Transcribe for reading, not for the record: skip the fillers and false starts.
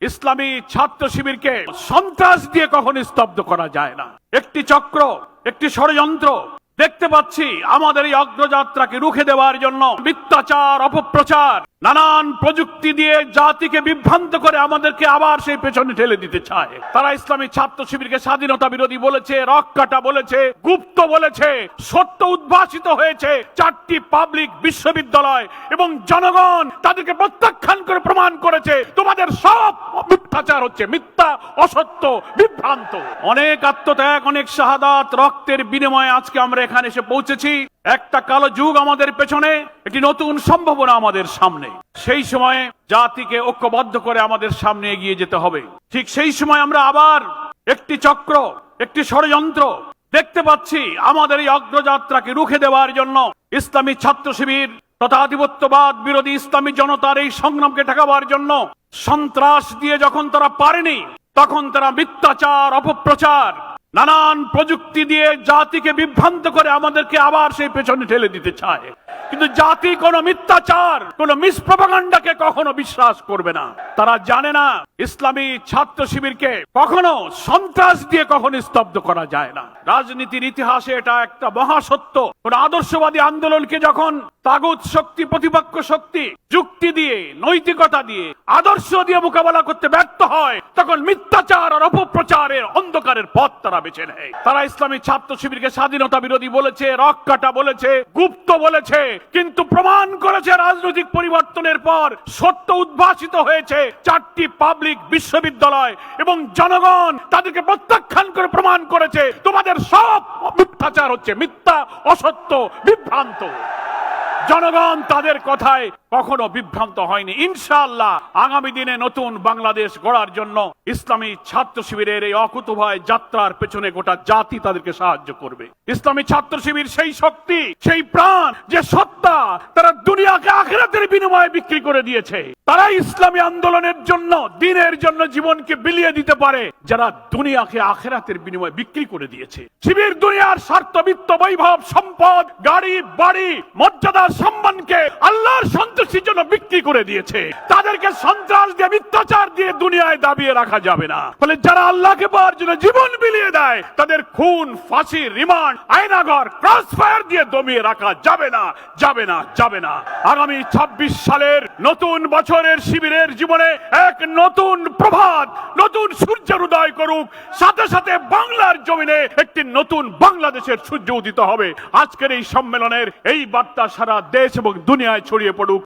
ইসলামী ছাত্র শিবিরকে সন্ত্রাস দিয়ে কখনো স্তব্ধ করা যায় না। একটি চক্র, একটি ষড়যন্ত্র দেখতে পাচ্ছি আমাদের এই অগ্রযাত্রাকে রুখে দেওয়ার জন্য মিথ্যাচার, অপপ্রচার, নানান প্রযুক্তি দিয়ে জাতিকে বিভ্রান্ত করে আমাদেরকে আবার সেই পেছনে ঠেলে দিতে চায়। তারা ইসলামী ছাত্র শিবিরকে স্বাধীনতা বিরোধী বলেছে, রক্কাটা বলেছে, গুপ্ত বলেছে। সত্য উদ্ভাসিত হয়েছে। 4টি পাবলিক বিশ্ববিদ্যালয় এবং জনগণ তাদেরকে প্রত্যাখ্যান করে প্রমাণ করেছে তোমাদের সব মিথ্যাচার হচ্ছে, মিথ্যা, অসত্য, বিভ্রান্ত। অনেক আত্মত্যাগ, অনেক শাহাদাত, রক্তের বিনিময়ে আজকে আমরা এখানে এসে পৌঁছেছি। একটা কালো যুগ আমাদের পেছনে, একটি নতুন সম্ভাবনা আমাদের সামনে। সেই সময়ে জাতিকে ঐক্যবদ্ধ করে আমাদের সামনে এগিয়ে যেতে হবে। ঠিক সেই সময় আমরা আবার একটি চক্র, একটি ষড়যন্ত্র দেখতে পাচ্ছি আমাদের এই অগ্রযাত্রাকে রুখে দেওয়ার জন্য ইসলামী ছাত্র শিবির তথা আধিপত্যবাদ বিরোধী ইসলামী জনতার এই সংগ্রামকে ঠেকাবার জন্য সন্ত্রাস দিয়ে যখন তারা পারেনি, তখন তারা মিথ্যাচার, অপপ্রচার, নানান প্রযুক্তি দিয়ে জাতিকে বিভ্রান্ত করে আমাদেরকে আবার সেই পেছনে ঠেলে দিতে চায়। কিন্তু জাতি কোনো মিথ্যাচার, কোনো মিসপ্রপাগান্ডাকে কখনো বিশ্বাস করবে না। তারা জানে না ইসলামী ছাত্র শিবিরকে কখনো সন্ত্রাস দিয়ে কখনো স্তব্ধ করা যায় না। রাজনীতির ইতিহাসে এটা একটা মহাসত্য। কোন আদর্শবাদী আন্দোলনকে যখন তাগুত শক্তি, প্রতিপক্ষ শক্তি যুক্তি দিয়ে, নৈতিকতা দিয়ে, আদর্শ দিয়ে মোকাবেলা করতে ব্যর্থ হয়, তখন মিথ্যাচার আর অপপ্রচারের অন্ধকারের পথ তারা বেছে নেয়। তারা ইসলামী ছাত্র শিবিরকে স্বাধীনতা বিরোধী বলেছে, রক্কাটা বলেছে, গুপ্ত বলেছে, কিন্তু প্রমাণ করেছে রাজনৈতিক পরিবর্তনের পর সত্য উদ্ভাসিত হয়েছে। 4টি পাবলিক বিশ্ববিদ্যালয় এবং জনগণ তাদেরকে প্রত্যাখ্যান করে প্রমাণ করেছে তোমাদের সব মিথ্যাচার হচ্ছে, মিথ্যা, অসত্য, বিভ্রান্ত। জনগণ তাদের কথায় কখনো বিভ্রান্ত হয়নি। ইনশাআল্লাহ আগামী দিনে নতুন বাংলাদেশ গড়ার জন্য ইসলামী ছাত্র শিবিরের এই অকুতোভয় যাত্রার পেছনে গোটা জাতি তাদেরকে সাহায্য করবে। ইসলামী ছাত্র শিবির সেই শক্তি, সেই প্রাণ, যে সত্তা তারা দুনিয়াকে আখিরাতের বিনিময়ে বিক্রি করে দিয়েছে। তারা ইসলামী আন্দোলনের জন্য, দিনের জন্য জীবনকে বিলিয়ে দিতে পারে যারা দুনিয়াকে আখিরাতের বিনিময়ে বিক্রি করে দিয়েছে। শিবির দুনিয়ার স্বার্থ, বিত্ত, বৈভব, সম্পদ, গাড়ি, বাড়ি, মর্যাদা, সম্মানকে আল্লাহর সন্তুষ্টির জন্য বিক্রি করে দিয়েছে। তাদেরকে সন্ত্রাস দিয়ে, মিথ্যাচার দিয়ে দুনিয়ায় দাবিয়ে রাখা যাবে না। ফলে যারা আল্লাহকে পাওয়ার জন্য জীবন বিলিয়ে দেয়, তাদের খুন, ফাঁসি, রিমান্ড, আয়নাঘর, ক্রসফায়ার দিয়ে দমিয়ে রাখা যাবে না, যাবে না, যাবে না। আগামী 26 সালের নতুন বছরের শিবিরের জীবনে এক নতুন প্রভাত, নতুন সূর্যের উদয় করুক। সাথে সাথে বাংলার জমিনে একটি নতুন বাংলাদেশের সূর্য উদিত হবে। আজকের এই সম্মেলনের এই বার্তা সারা দেশ এবং দুনিয়ায় ছড়িয়ে পড়ুক।